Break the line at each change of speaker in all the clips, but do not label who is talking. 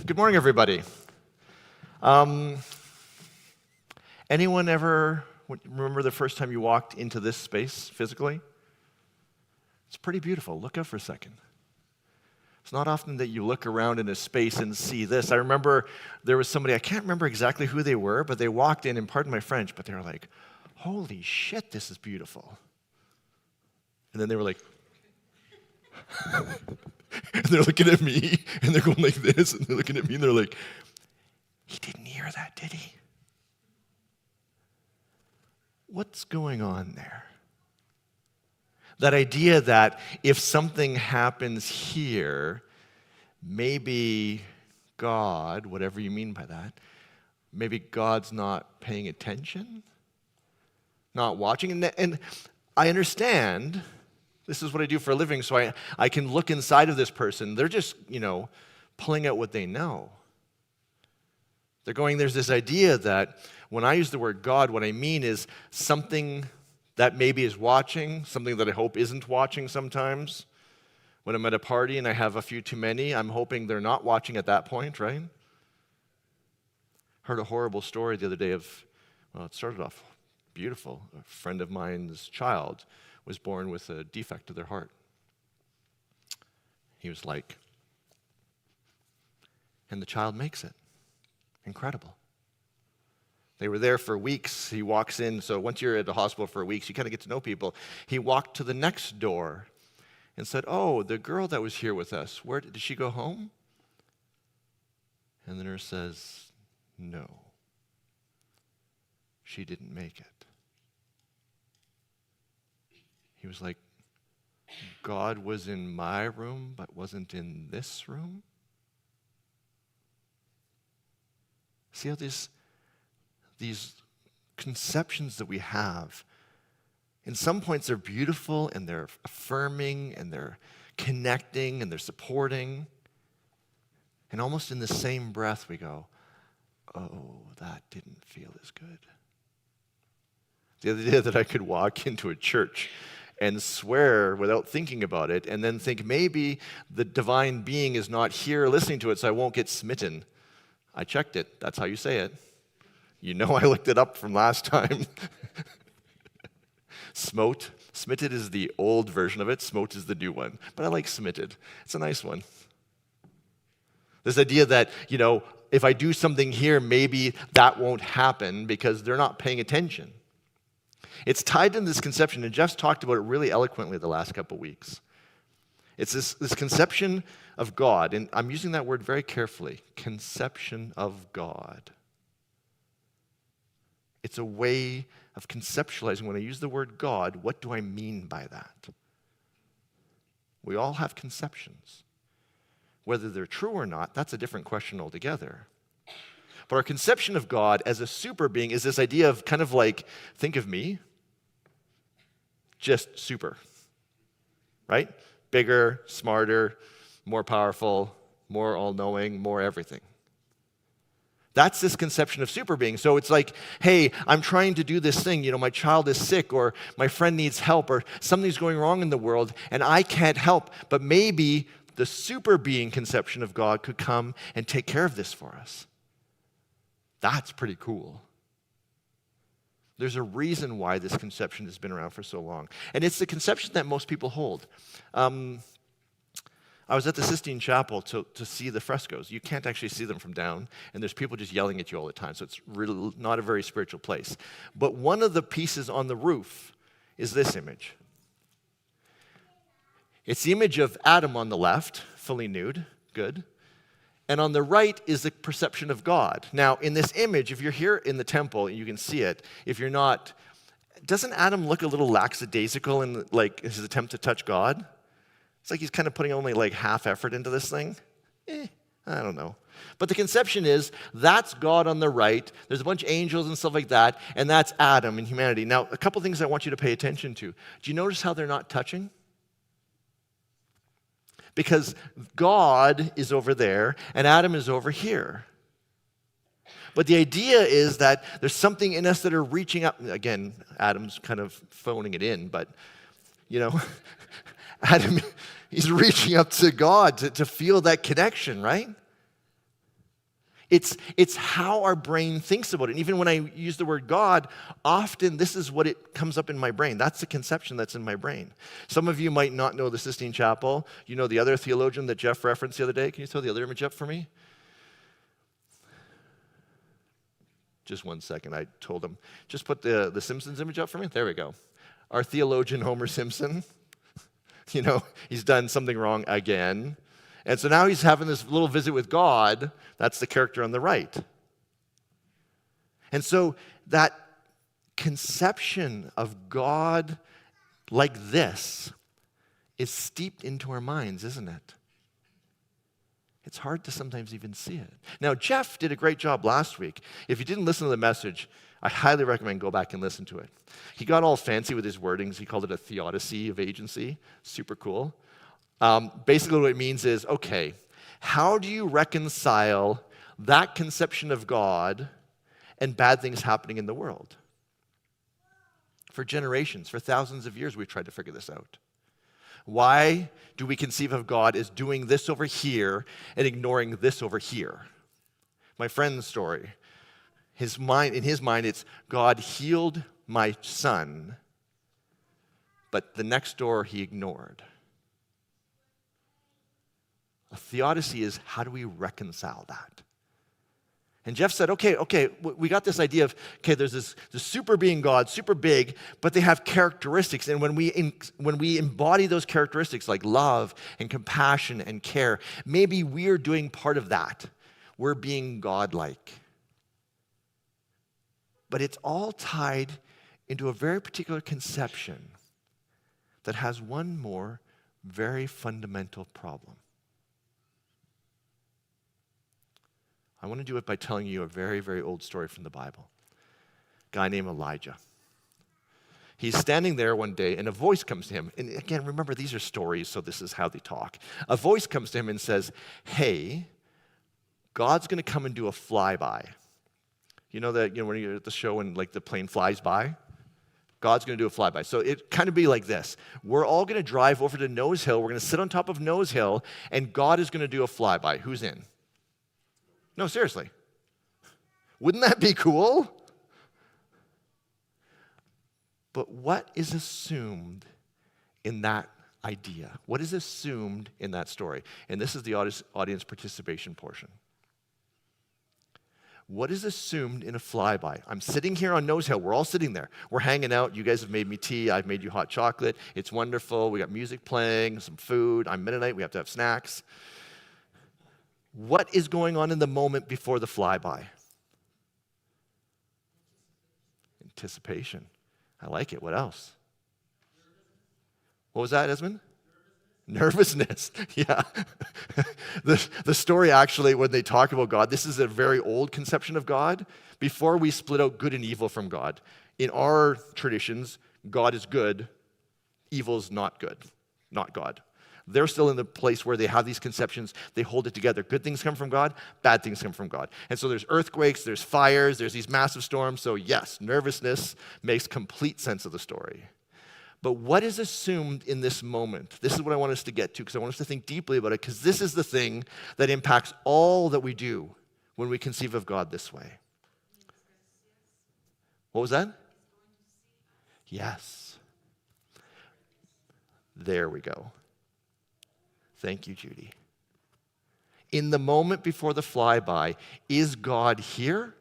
Good morning, everybody. Anyone ever remember the first time you walked into this space physically? It's pretty beautiful. Look up for a second. It's not often that you look around in a space and see this. I remember there was somebody, I can't remember exactly who they were, but they walked in, and pardon my French, but they were like, holy shit, this is beautiful. And then they were like, and they're looking at me, and they're going like this, and they're looking at me, and they're like, he didn't hear that, did he? What's going on there? That idea that if something happens here, maybe God, whatever you mean by that, maybe God's not paying attention, not watching. And I understand, this is what I do for a living, so I can look inside of this person. They're just, pulling out what they know. They're going, there's this idea that when I use the word God, what I mean is something that maybe is watching, something that I hope isn't watching sometimes. When I'm at a party and I have a few too many, I'm hoping they're not watching at that point, right? Heard a horrible story the other day it started off beautiful. A friend of mine's child was born with a defect of their heart. He was like, and the child makes it. Incredible. They were there for weeks. He walks in, so once you're at the hospital for weeks, you kind of get to know people. He walked to the next door and said, oh, the girl that was here with us, where did she go home? And the nurse says, no, she didn't make it. He was like, God was in my room, but wasn't in this room? See how these conceptions that we have, in some points they're beautiful and they're affirming and they're connecting and they're supporting. And almost in the same breath we go, oh, that didn't feel as good. The other day that I could walk into a church and swear without thinking about it and then think maybe the divine being is not here listening to it so I won't get smitten. I checked it. That's how you say it. You know I looked it up from last time. Smote. Smitted is the old version of it. Smote is the new one. But I like smitted. It's a nice one. This idea that, if I do something here, maybe that won't happen because they're not paying attention. It's tied in this conception, and Jeff's talked about it really eloquently the last couple weeks. It's this conception of God, and I'm using that word very carefully, conception of God. It's a way of conceptualizing. When I use the word God, what do I mean by that? We all have conceptions. Whether they're true or not, that's a different question altogether. But our conception of God as a super being is this idea of kind of like, think of me, just super, right? Bigger, smarter, more powerful, more all-knowing, more everything. That's this conception of super being. So it's like, hey, I'm trying to do this thing. My child is sick, or my friend needs help, or something's going wrong in the world, and I can't help. But maybe the super being conception of God could come and take care of this for us. That's pretty cool. There's a reason why this conception has been around for so long. And it's the conception that most people hold. I was at the Sistine Chapel to see the frescoes. You can't actually see them from down, and there's people just yelling at you all the time, so it's really not a very spiritual place. But one of the pieces on the roof is this image. It's the image of Adam on the left, fully nude, good. And on the right is the perception of God. Now, in this image, if you're here in the temple, you can see it. If you're not, doesn't Adam look a little lackadaisical in his attempt to touch God? It's like he's kind of putting only half effort into this thing. I don't know. But the conception is, that's God on the right. There's a bunch of angels and stuff like that, and that's Adam and humanity. Now, a couple things I want you to pay attention to. Do you notice how they're not touching? Because God is over there, and Adam is over here. But the idea is that there's something in us that are reaching up. Again, Adam's kind of phoning it in, but, Adam, he's reaching up to God to feel that connection, right? It's how our brain thinks about it. And even when I use the word God, often this is what it comes up in my brain. That's the conception that's in my brain. Some of you might not know the Sistine Chapel. You know the other theologian that Jeff referenced the other day? Can you throw the other image up for me? Just 1 second. I told him, just put the Simpsons image up for me. There we go. Our theologian, Homer Simpson, he's done something wrong again. And so now he's having this little visit with God. That's the character on the right. And so that conception of God like this is steeped into our minds, isn't it? It's hard to sometimes even see it. Now, Jeff did a great job last week. If you didn't listen to the message, I highly recommend go back and listen to it. He got all fancy with his wordings. He called it a theodicy of agency. Super cool. Basically what it means is, okay, how do you reconcile that conception of God and bad things happening in the world? For generations, for thousands of years, we've tried to figure this out. Why do we conceive of God as doing this over here and ignoring this over here? My friend's story, in his mind, it's God healed my son, but the next door he ignored. A theodicy is, how do we reconcile that? And Jeff said, okay, we got this idea of, there's this super being God, super big, but they have characteristics. And when we embody those characteristics like love and compassion and care, maybe we're doing part of that. We're being God-like. But it's all tied into a very particular conception that has one more very fundamental problem. I want to do it by telling you a very, very old story from the Bible. A guy named Elijah. He's standing there one day, and a voice comes to him. And again, remember, these are stories, so this is how they talk. A voice comes to him and says, hey, God's going to come and do a flyby. You know that when you're at the show and the plane flies by? God's going to do a flyby. So it kind of be like this. We're all going to drive over to Nose Hill. We're going to sit on top of Nose Hill, and God is going to do a flyby. Who's in? No, seriously. Wouldn't that be cool? But what is assumed in that idea? What is assumed in that story? And this is the audience participation portion. What is assumed in a flyby? I'm sitting here on Nose Hill. We're all sitting there. We're hanging out. You guys have made me tea. I've made you hot chocolate. It's wonderful. We got music playing, some food. I'm Mennonite. We have to have snacks. What is going on in the moment before the flyby? Anticipation. I like it. What else? What was that, Esmond? Nervousness. Yeah. The story actually, when they talk about God, this is a very old conception of God. Before we split out good and evil from God, in our traditions, God is good, evil is not good, not God. They're still in the place where they have these conceptions. They hold it together. Good things come from God. Bad things come from God. And so there's earthquakes, there's fires, there's these massive storms. So yes, nervousness makes complete sense of the story. But what is assumed in this moment? This is what I want us to get to because I want us to think deeply about it because this is the thing that impacts all that we do when we conceive of God this way. What was that? Yes. There we go. Thank you, Judy. In the moment before the flyby, is God here?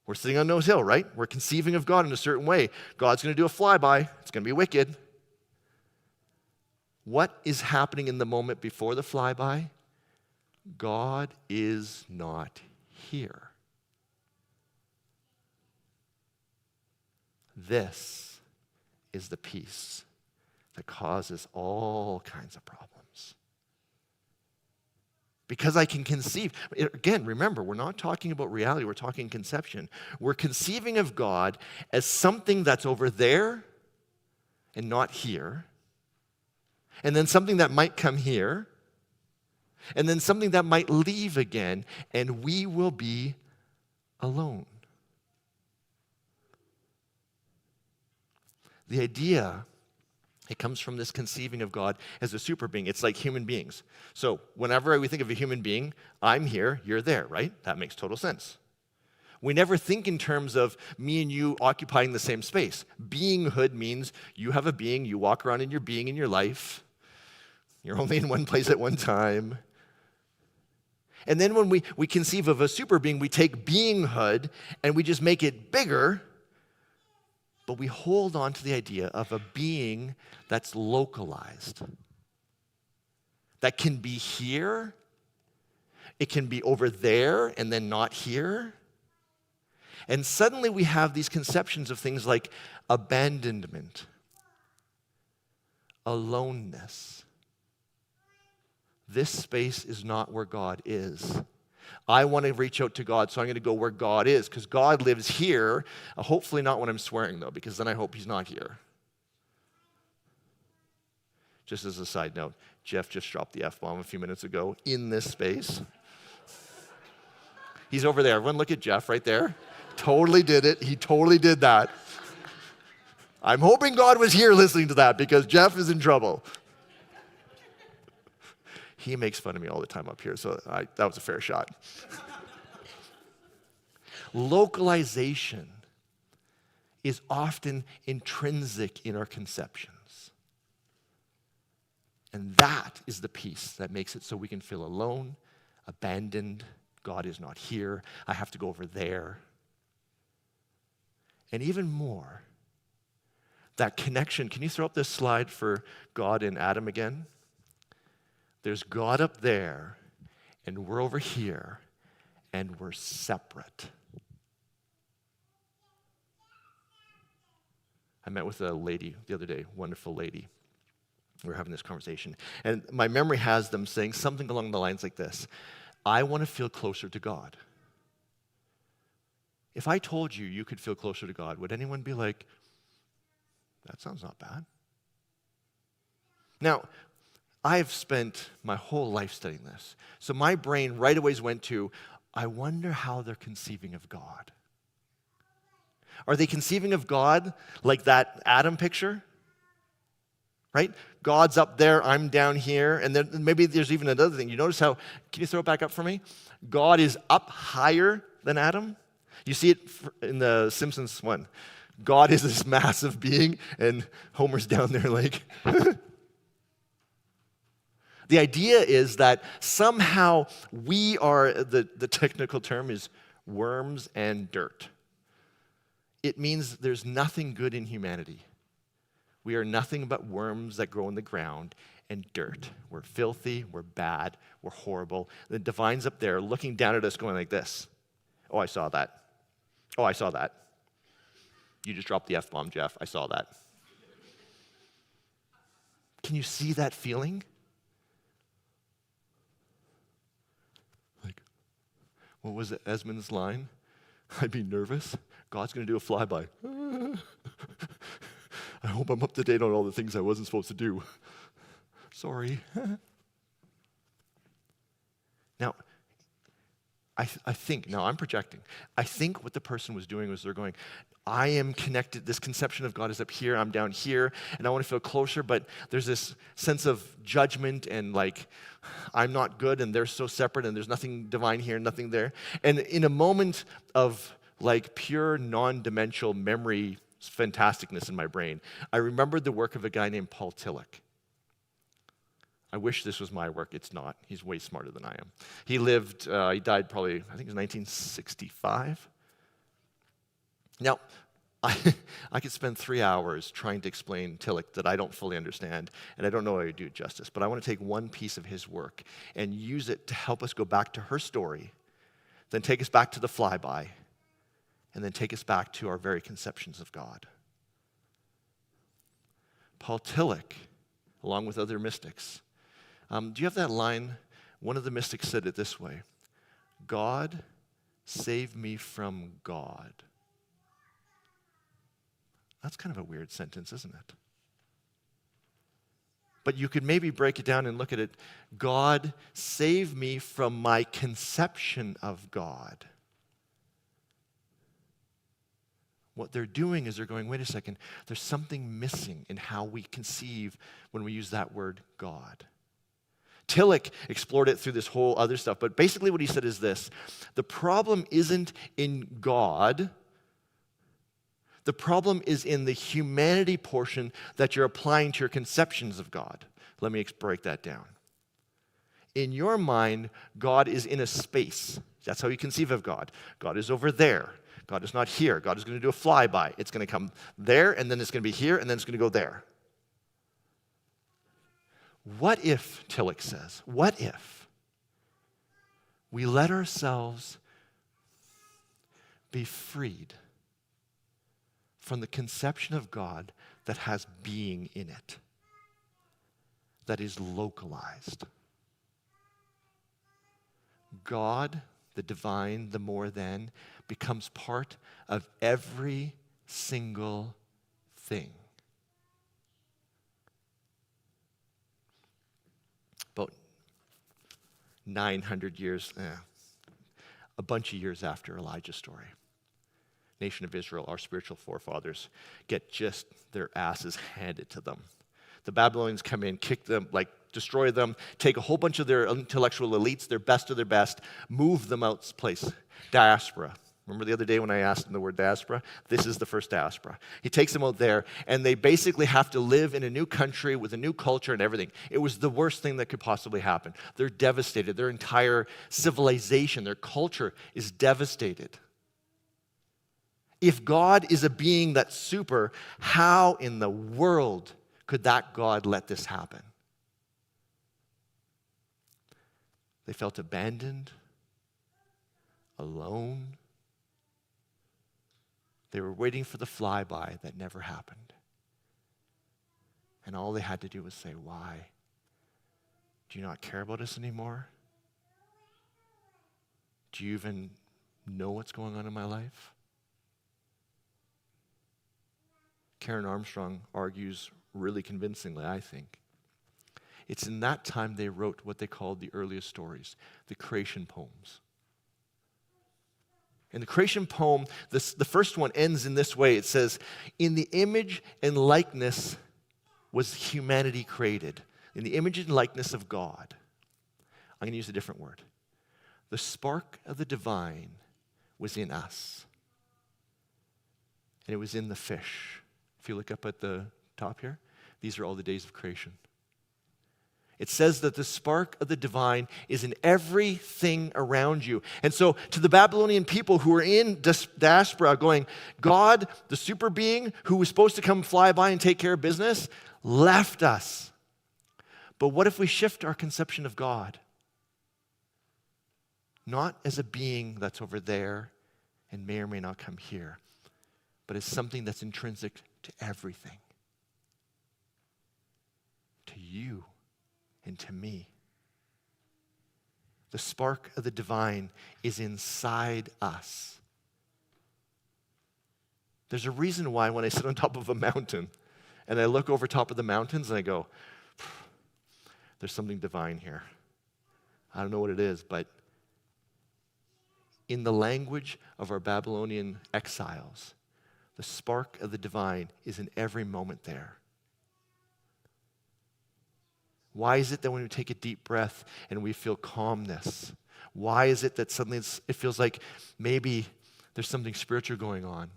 We're sitting on Nose Hill, right? We're conceiving of God in a certain way. God's going to do a flyby. It's going to be wicked. What is happening in the moment before the flyby? God is not here. This is the piece that causes all kinds of problems. Because I can conceive. Again, remember, we're not talking about reality, we're talking conception. We're conceiving of God as something that's over there and not here. And then something that might come here. And then something that might leave again, and we will be alone. The idea It comes from this conceiving of God as a super being. It's like human beings. So whenever we think of a human being, I'm here, you're there, right? That makes total sense. We never think in terms of me and you occupying the same space. Beinghood means you have a being, you walk around in your being in your life. You're only in one place at one time. And then when we conceive of a super being, we take beinghood and we just make it bigger, but we hold on to the idea of a being that's localized. That can be here, it can be over there and then not here. And suddenly we have these conceptions of things like abandonment, aloneness. This space is not where God is. I want to reach out to God, so I'm going to go where God is, because God lives here. Hopefully not when I'm swearing, though, because then I hope he's not here. Just as a side note, Jeff just dropped the F-bomb a few minutes ago in this space. He's over there. Everyone look at Jeff right there. Totally did it. He totally did that. I'm hoping God was here listening to that, because Jeff is in trouble. He makes fun of me all the time up here, so that was a fair shot. Localization is often intrinsic in our conceptions. And that is the piece that makes it so we can feel alone, abandoned, God is not here, I have to go over there. And even more, that connection. Can you throw up this slide for God and Adam again? There's God up there, and we're over here, and we're separate. I met with a lady the other day, wonderful lady. We were having this conversation, and my memory has them saying something along the lines like this: I want to feel closer to God. If I told you you could feel closer to God, would anyone be like, that sounds not bad? Now, I've spent my whole life studying this. So my brain right away went to, I wonder how they're conceiving of God. Are they conceiving of God like that Adam picture? Right? God's up there, I'm down here, and then maybe there's even another thing. You notice how, can you throw it back up for me? God is up higher than Adam. You see it in the Simpsons one. God is this massive being, and Homer's down there like... The idea is that somehow we are, the technical term is worms and dirt. It means there's nothing good in humanity. We are nothing but worms that grow in the ground and dirt. We're filthy, we're bad, we're horrible. The divine's up there looking down at us going like this. Oh, I saw that. Oh, I saw that. You just dropped the F-bomb, Jeff. I saw that. Can you see that feeling? What was it, Esmond's line? I'd be nervous. God's going to do a flyby. I hope I'm up to date on all the things I wasn't supposed to do. Sorry. Now, I think, now I'm projecting, I think what the person was doing was they're going, I am connected, this conception of God is up here, I'm down here, and I want to feel closer, but there's this sense of judgment and like, I'm not good and they're so separate and there's nothing divine here, nothing there. And in a moment of like pure non-dimensional memory fantasticness in my brain, I remembered the work of a guy named Paul Tillich. I wish this was my work. It's not. He's way smarter than I am. He died probably, I think it was 1965. Now, I could spend 3 hours trying to explain Tillich that I don't fully understand, and I don't know how to do it justice, but I want to take one piece of his work and use it to help us go back to her story, then take us back to the flyby, and then take us back to our very conceptions of God. Paul Tillich, along with other mystics, do you have that line? One of the mystics said it this way: God, save me from God. That's kind of a weird sentence, isn't it? But you could maybe break it down and look at it. God, save me from my conception of God. What they're doing is they're going, wait a second, there's something missing in how we conceive when we use that word God. Tillich explored it through this whole other stuff, but basically what he said is this: the problem isn't in God, the problem is in the humanity portion that you're applying to your conceptions of God. Let me break that down. In your mind, God is in a space. That's how you conceive of God. God is over there. God is not here. God is going to do a flyby. It's going to come there, and then it's going to be here, and then it's going to go there. What if, Tillich says, what if we let ourselves be freed from the conception of God that has being in it, that is localized? God, the divine, the more than, becomes part of every single thing. About 900 years, a bunch of years after Elijah's story, nation of Israel, our spiritual forefathers, get just their asses handed to them. The Babylonians come in, kick them, destroy them, take a whole bunch of their intellectual elites, their best of their best, move them out of place. Diaspora. Remember the other day when I asked him the word diaspora? This is the first diaspora. He takes them out there, and they basically have to live in a new country with a new culture and everything. It was the worst thing that could possibly happen. They're devastated. Their entire civilization, their culture is devastated. If God is a being that's super, how in the world could that God let this happen? They felt abandoned, alone. They were waiting for the flyby that never happened. And all they had to do was say, why? Do you not care about us anymore? Do you even know what's going on in my life? Karen Armstrong argues really convincingly, I think. It's in that time they wrote what they called the earliest stories, the creation poems. In the creation poem, the first one ends in this way. It says, in the image and likeness was humanity created. In the image and likeness of God. I'm going to use a different word. The spark of the divine was in us. And it was in the fish. If you look up at the top here, these are all the days of creation. It says that the spark of the divine is in everything around you. And so to the Babylonian people who were in diaspora going, God, the super being who was supposed to come fly by and take care of business, left us. But what if we shift our conception of God? Not as a being that's over there and may or may not come here, but as something that's intrinsic to everything. To you. And to me. The spark of the divine is inside us. There's a reason why when I sit on top of a mountain and I look over top of the mountains and I go, there's something divine here. I don't know what it is, but in the language of our Babylonian exiles, the spark of the divine is in every moment there. Why is it that when we take a deep breath and we feel calmness? Why is it that suddenly it feels like maybe there's something spiritual going on?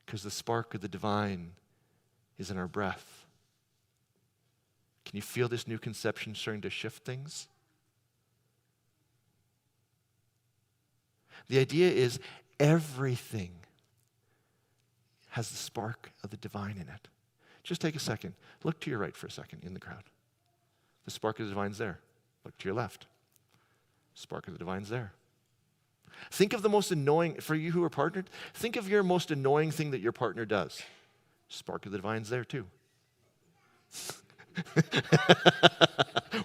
Because the spark of the divine is in our breath. Can you feel this new conception starting to shift things? The idea is everything has the spark of the divine in it. Just take a second. Look to your right for a second in the crowd. The spark of the divine's there. Look to your left. Spark of the divine's there. Think of the most annoying, for you who are partnered, think of your most annoying thing that your partner does. Spark of the divine's there too.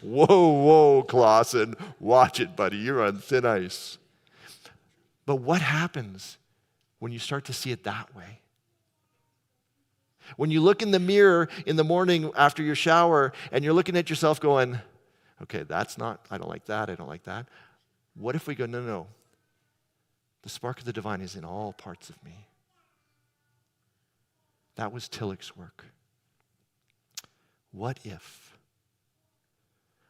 Whoa, Clausen. Watch it, buddy. You're on thin ice. But what happens when you start to see it that way? When you look in the mirror in the morning after your shower and you're looking at yourself going, okay, that's not, I don't like that, I don't like that. What if we go, no. The spark of the divine is in all parts of me. That was Tillich's work. What if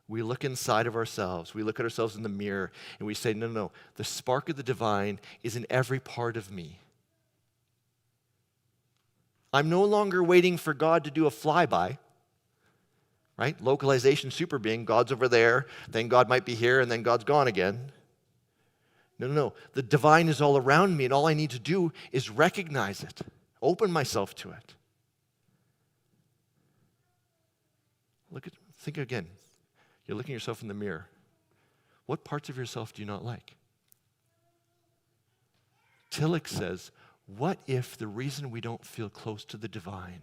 we look inside of ourselves, we look at ourselves in the mirror, and we say, no, no, no, the spark of the divine is in every part of me. I'm no longer waiting for God to do a flyby, right? Localization, super being, God's over there, then God might be here, and then God's gone again. No, no, no. The divine is all around me, and all I need to do is recognize it, open myself to it. Think again. You're looking at yourself in the mirror. What parts of yourself do you not like? Tillich says, what if the reason we don't feel close to the divine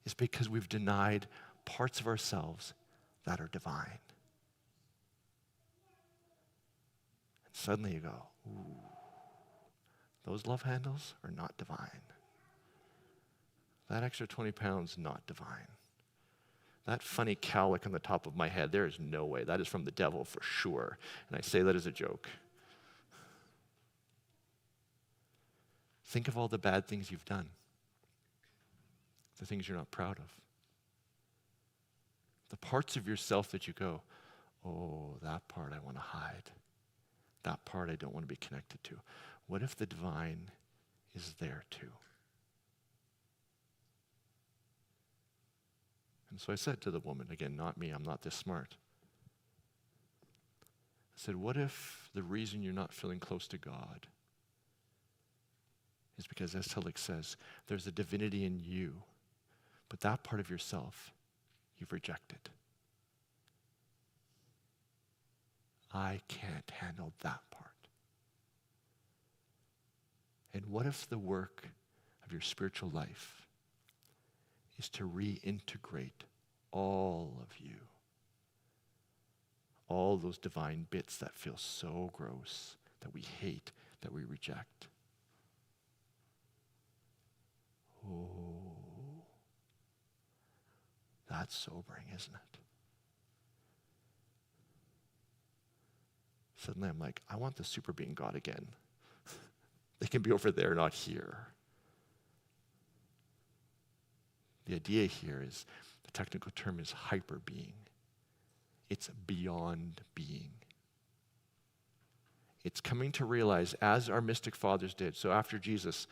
is because we've denied parts of ourselves that are divine? And suddenly you go, ooh, those love handles are not divine. That extra 20 pounds, not divine. That funny cowlick on the top of my head, there is no way. That is from the devil for sure. And I say that as a joke. Think of all the bad things you've done. The things you're not proud of. The parts of yourself that you go, oh, that part I want to hide. That part I don't want to be connected to. What if the divine is there too? And so I said to the woman, again, not me, I'm not this smart. I said, what if the reason you're not feeling close to God is because, as Tillich says, there's a divinity in you, but that part of yourself you've rejected. I can't handle that part. And what if the work of your spiritual life is to reintegrate all of you, all those divine bits that feel so gross, that we hate, that we reject? Oh, that's sobering, isn't it? Suddenly I'm like, I want the super being God again. They can be over there, not here. The idea here is, the technical term is hyper being. It's beyond being. It's coming to realize, as our mystic fathers did. So after Jesus,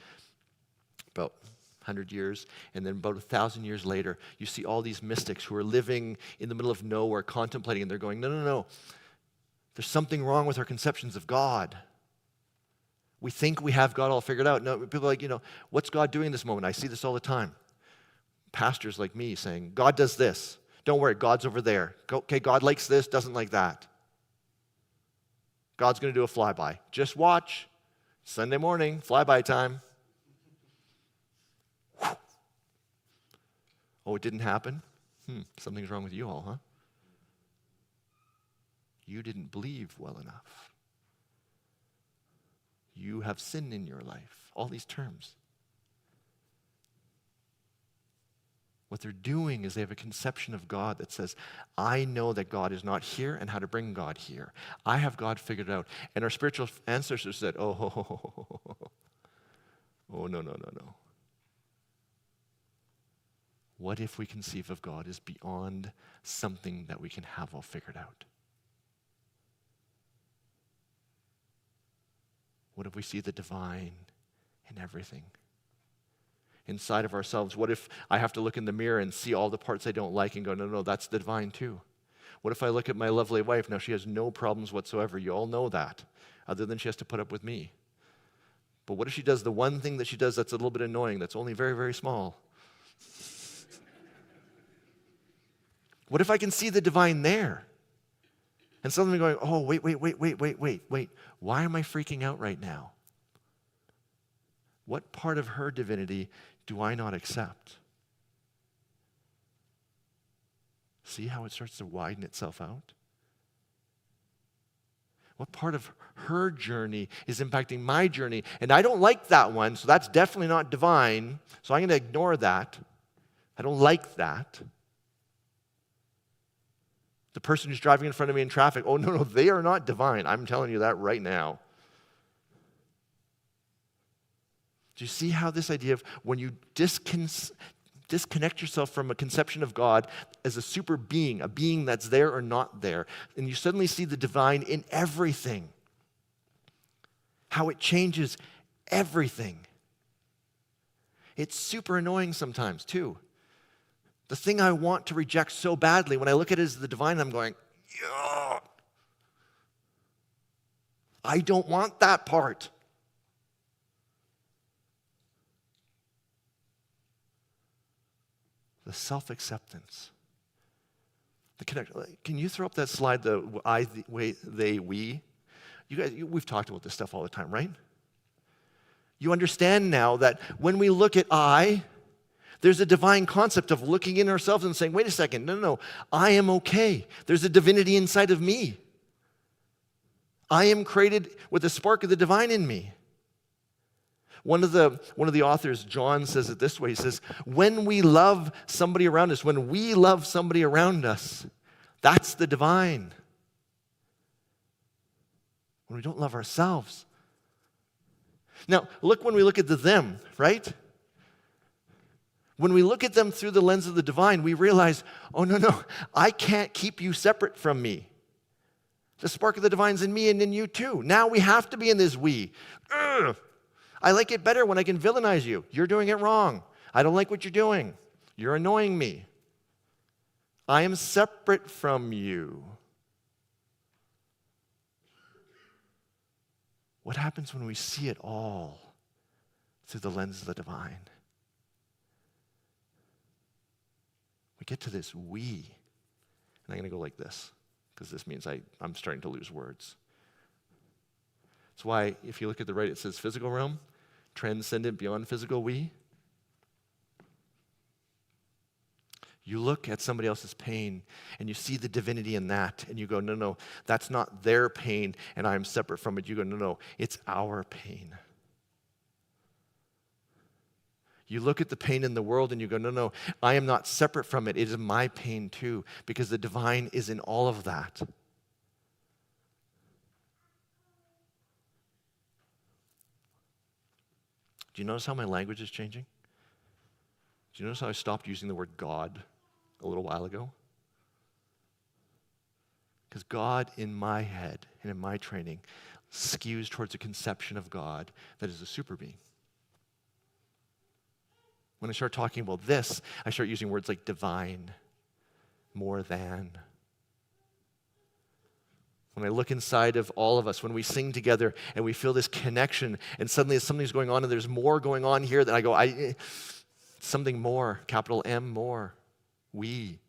about 100 years, and then about 1,000 years later, you see all these mystics who are living in the middle of nowhere, contemplating, and they're going, no, no, no. There's something wrong with our conceptions of God. We think we have God all figured out. No, people are like, what's God doing in this moment? I see this all the time. Pastors like me saying, God does this. Don't worry, God's over there. Okay, God likes this, doesn't like that. God's going to do a flyby. Just watch. Sunday morning, flyby time. Whew. Oh, it didn't happen? Something's wrong with you all, huh? You didn't believe well enough. You have sin in your life. All these terms. What they're doing is they have a conception of God that says, I know that God is not here and how to bring God here. I have God figured out. And our spiritual ancestors said, oh, no. What if we conceive of God as beyond something that we can have all figured out? What if we see the divine in everything? Inside of ourselves, what if I have to look in the mirror and see all the parts I don't like and go, no, that's the divine too? What if I look at my lovely wife? Now, she has no problems whatsoever. You all know that, other than she has to put up with me. But what if she does the one thing that she does that's a little bit annoying, that's only very, very small? What if I can see the divine there? And suddenly going, oh, wait. Why am I freaking out right now? What part of her divinity do I not accept? See how it starts to widen itself out? What part of her journey is impacting my journey? And I don't like that one, so that's definitely not divine. So I'm going to ignore that. I don't like that. The person who's driving in front of me in traffic, oh, no, they are not divine. I'm telling you that right now. Do you see how this idea of when you disconnect yourself from a conception of God as a super being, a being that's there or not there, and you suddenly see the divine in everything, how it changes everything. It's super annoying sometimes, too. The thing I want to reject so badly, when I look at it as the divine, I'm going, yeah, I don't want that part. The self-acceptance. The connection. Can you throw up that slide, the I, the, way, they, we? You guys, we've talked about this stuff all the time, right? You understand now that when we look at I, there's a divine concept of looking in ourselves and saying, wait a second, no, I am okay. There's a divinity inside of me. I am created with a spark of the divine in me. One of the authors, John, says it this way. He says, when we love somebody around us, when we love somebody around us, that's the divine. When we don't love ourselves. Now, look when we look at the them, right? When we look at them through the lens of the divine, we realize, oh, no, I can't keep you separate from me. The spark of the divine's in me and in you too. Now we have to be in this we. Ugh. I like it better when I can villainize you. You're doing it wrong. I don't like what you're doing. You're annoying me. I am separate from you. What happens when we see it all through the lens of the divine? We get to this we. And I'm going to go like this, because this means I'm starting to lose words. That's why if you look at the right, it says physical realm, transcendent beyond physical we. You look at somebody else's pain and you see the divinity in that and you go, no, that's not their pain and I'm separate from it. You go, no, it's our pain. You look at the pain in the world and you go, no, I am not separate from it. It is my pain too, because the divine is in all of that. Do you notice how my language is changing? Do you notice how I stopped using the word God a little while ago? Because God in my head and in my training skews towards a conception of God that is a super being. When I start talking about this, I start using words like divine, more than. When I look inside of all of us, when we sing together and we feel this connection and suddenly something's going on and there's more going on here, that I go, something more, capital M, more, we.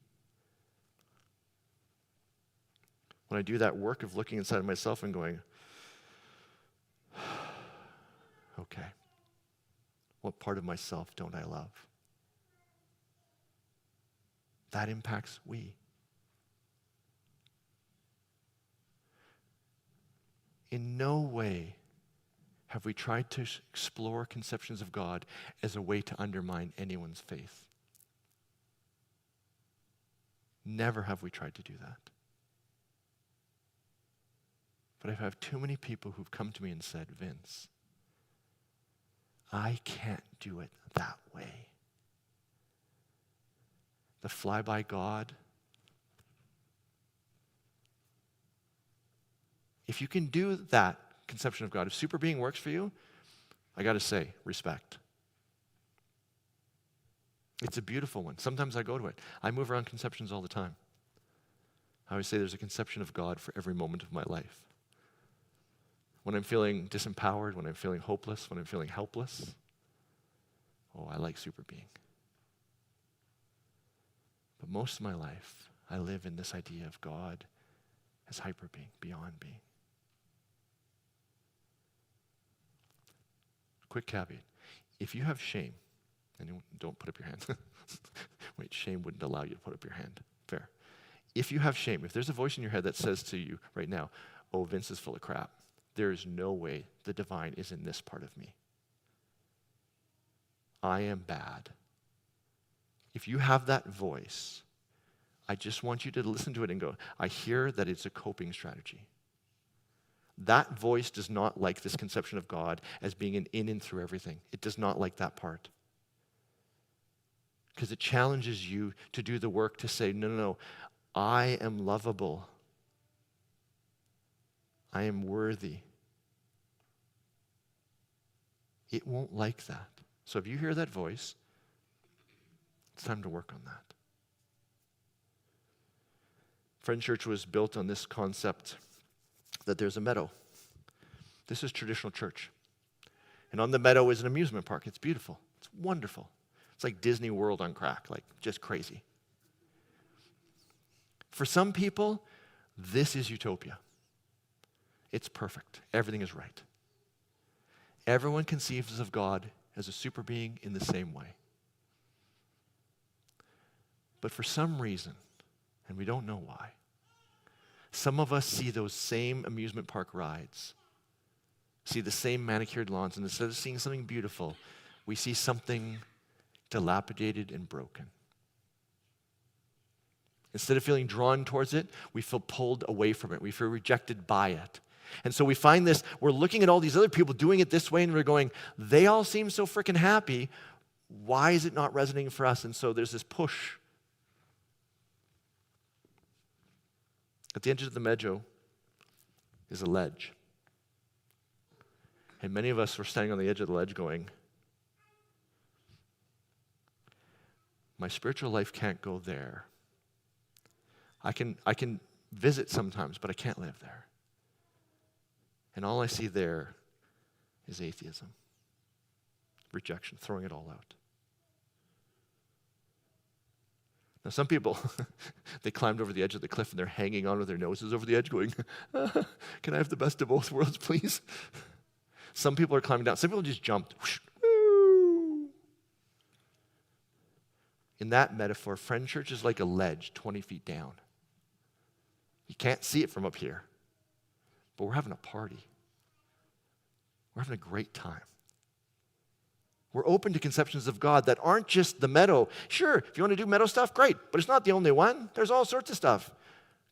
When I do that work of looking inside of myself and going, okay, what part of myself don't I love? That impacts we. In no way have we tried to explore conceptions of God as a way to undermine anyone's faith. Never have we tried to do that. But I've had too many people who've come to me and said, Vince, I can't do it that way. The fly-by God. If you can do that conception of God, if super being works for you, I got to say, respect. It's a beautiful one. Sometimes I go to it. I move around conceptions all the time. I always say there's a conception of God for every moment of my life. When I'm feeling disempowered, when I'm feeling hopeless, when I'm feeling helpless, I like super being. But most of my life, I live in this idea of God as hyper being, beyond being. Quick caveat. If you have shame, and don't put up your hand. Wait, shame wouldn't allow you to put up your hand. Fair. If you have shame, if there's a voice in your head that says to you right now, oh, Vince is full of crap, there is no way the divine is in this part of me. I am bad. If you have that voice, I just want you to listen to it and go, I hear that it's a coping strategy. that voice does not like this conception of God as being an in and through everything. It does not like that part. Because it challenges you to do the work to say, no, I am lovable. I am worthy. It won't like that. So if you hear that voice, it's time to work on that. Friend Church was built on this concept that there's a meadow. This is traditional church. And on the meadow is an amusement park. It's beautiful. It's wonderful. It's like Disney World on crack, like just crazy. For some people, this is utopia. It's perfect. Everything is right. Everyone conceives of God as a super being in the same way. But for some reason, and we don't know why, some of us see those same amusement park rides, see the same manicured lawns, and instead of seeing something beautiful, we see something dilapidated and broken. Instead of feeling drawn towards it, we feel pulled away from it. We feel rejected by it. And so we find this, we're looking at all these other people doing it this way, and we're going, they all seem so freaking happy. Why is it not resonating for us? And so there's this push. At the edge of the meadow is a ledge. And many of us were standing on the edge of the ledge going, my spiritual life can't go there. I can visit sometimes, but I can't live there. And all I see there is atheism, rejection, throwing it all out. Now some people, they climbed over the edge of the cliff and they're hanging on with their noses over the edge going, can I have the best of both worlds, please? Some people are climbing down. Some people just jumped. Whoosh, woo. In that metaphor, Friend Church is like a ledge 20 feet down. You can't see it from up here, but we're having a party. We're having a great time. We're open to conceptions of God that aren't just the meadow. Sure, if you want to do meadow stuff, great, but it's not the only one. There's all sorts of stuff.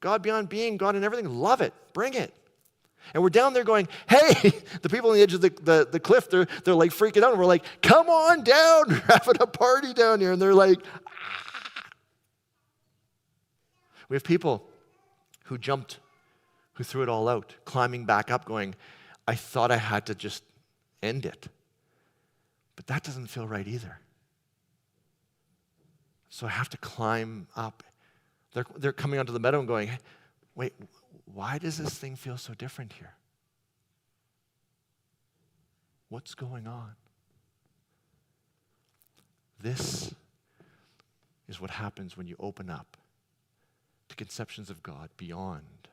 God beyond being, God in everything, love it, bring it. And we're down there going, hey, the people on the edge of the cliff, they're like freaking out. And we're like, come on down, we're having a party down here. And they're like, ah. We have people who jumped, who threw it all out, climbing back up going, I thought I had to just end it. But that doesn't feel right either. So I have to climb up. They're coming onto the meadow and going, wait, why does this thing feel so different here? What's going on? This is what happens when you open up to conceptions of God beyond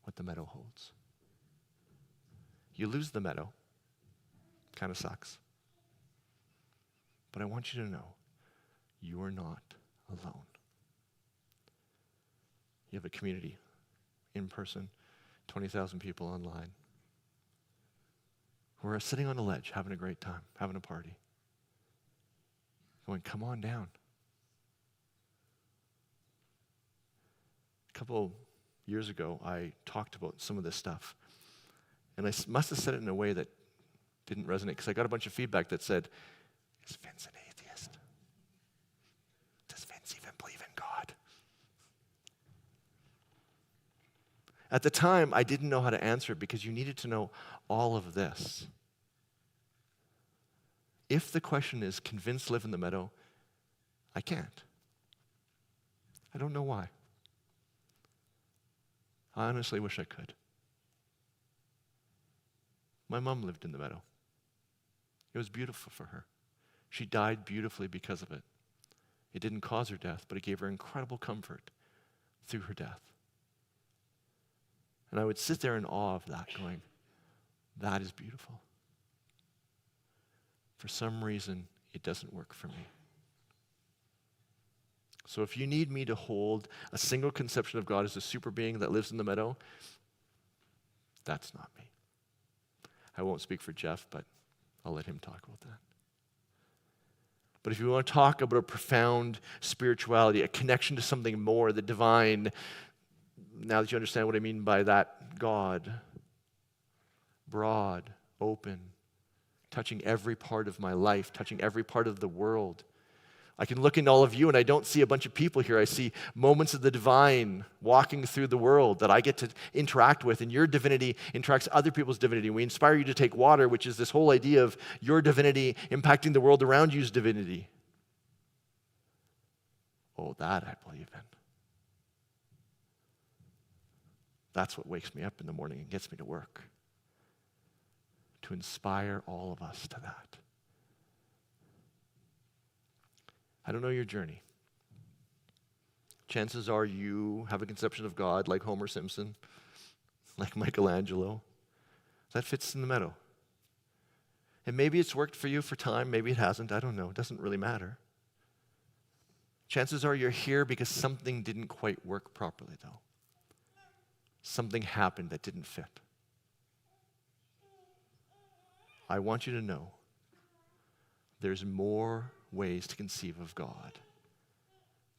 what the meadow holds. You lose the meadow. Kind of sucks. But I want you to know, you are not alone. You have a community, in person, 20,000 people online, who are sitting on a ledge, having a great time, having a party, going, come on down. A couple years ago, I talked about some of this stuff, and I must have said it in a way that didn't resonate, because I got a bunch of feedback that said, is Vince an atheist? Does Vince even believe in God? At the time, I didn't know how to answer it because you needed to know all of this. If the question is, can Vince live in the meadow? I can't. I don't know why. I honestly wish I could. My mom lived in the meadow. It was beautiful for her. She died beautifully because of it. It didn't cause her death, but it gave her incredible comfort through her death. And I would sit there in awe of that, going, that is beautiful. For some reason, it doesn't work for me. So if you need me to hold a single conception of God as a super being that lives in the meadow, that's not me. I won't speak for Jeff, but I'll let him talk about that. But if you want to talk about a profound spirituality, a connection to something more, the divine, now that you understand what I mean by that God, broad, open, touching every part of my life, touching every part of the world. I can look into all of you and I don't see a bunch of people here. I see moments of the divine walking through the world that I get to interact with, and your divinity interacts with other people's divinity. We inspire you to take water, which is this whole idea of your divinity impacting the world around you's divinity. Oh, that I believe in. That's what wakes me up in the morning and gets me to work. To inspire all of us to that. I don't know your journey. Chances are you have a conception of God like Homer Simpson, like Michelangelo. That fits in the middle. And maybe it's worked for you for time, maybe it hasn't, I don't know. It doesn't really matter. Chances are you're here because something didn't quite work properly, though. Something happened that didn't fit. I want you to know there's more ways to conceive of God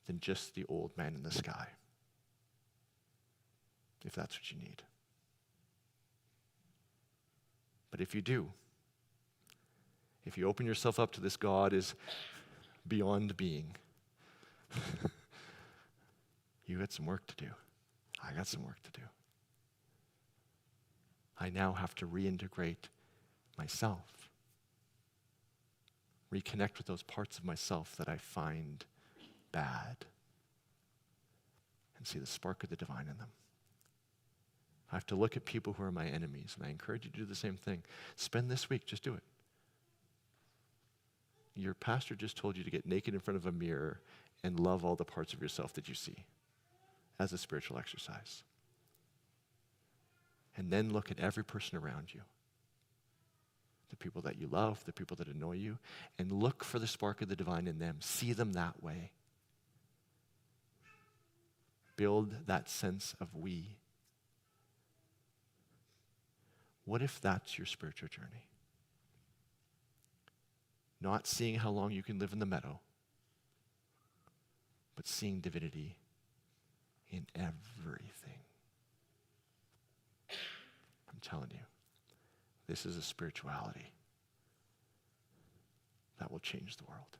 than just the old man in the sky, if that's what you need. But if you do, if you open yourself up to this God is beyond being, you got some work to do. I got some work to do. I now have to reintegrate myself. Reconnect with those parts of myself that I find bad and see the spark of the divine in them. I have to look at people who are my enemies, and I encourage you to do the same thing. Spend this week, just do it. Your pastor just told you to get naked in front of a mirror and love all the parts of yourself that you see as a spiritual exercise. And then look at every person around you. The people that you love, the people that annoy you, and look for the spark of the divine in them. See them that way. Build that sense of we. What if that's your spiritual journey? Not seeing how long you can live in the meadow, but seeing divinity in everything. I'm telling you. This is a spirituality that will change the world.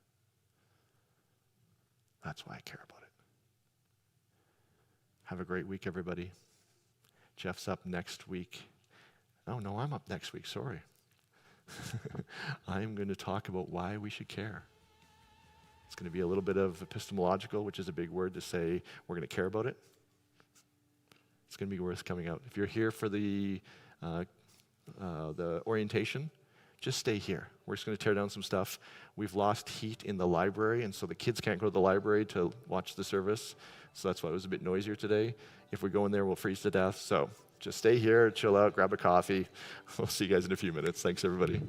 That's why I care about it. Have a great week, everybody. Jeff's up next week. Oh, no, I'm up next week. Sorry. I'm going to talk about why we should care. It's going to be a little bit of epistemological, which is a big word to say we're going to care about it. It's going to be worth coming out. If you're here for the orientation, just stay here. We're just going to tear down some stuff. We've lost heat in the library, and so the kids can't go to the library to watch the service. So that's why it was a bit noisier today. If we go in there, we'll freeze to death. So just stay here, chill out, grab a coffee. We'll see you guys in a few minutes. Thanks, everybody.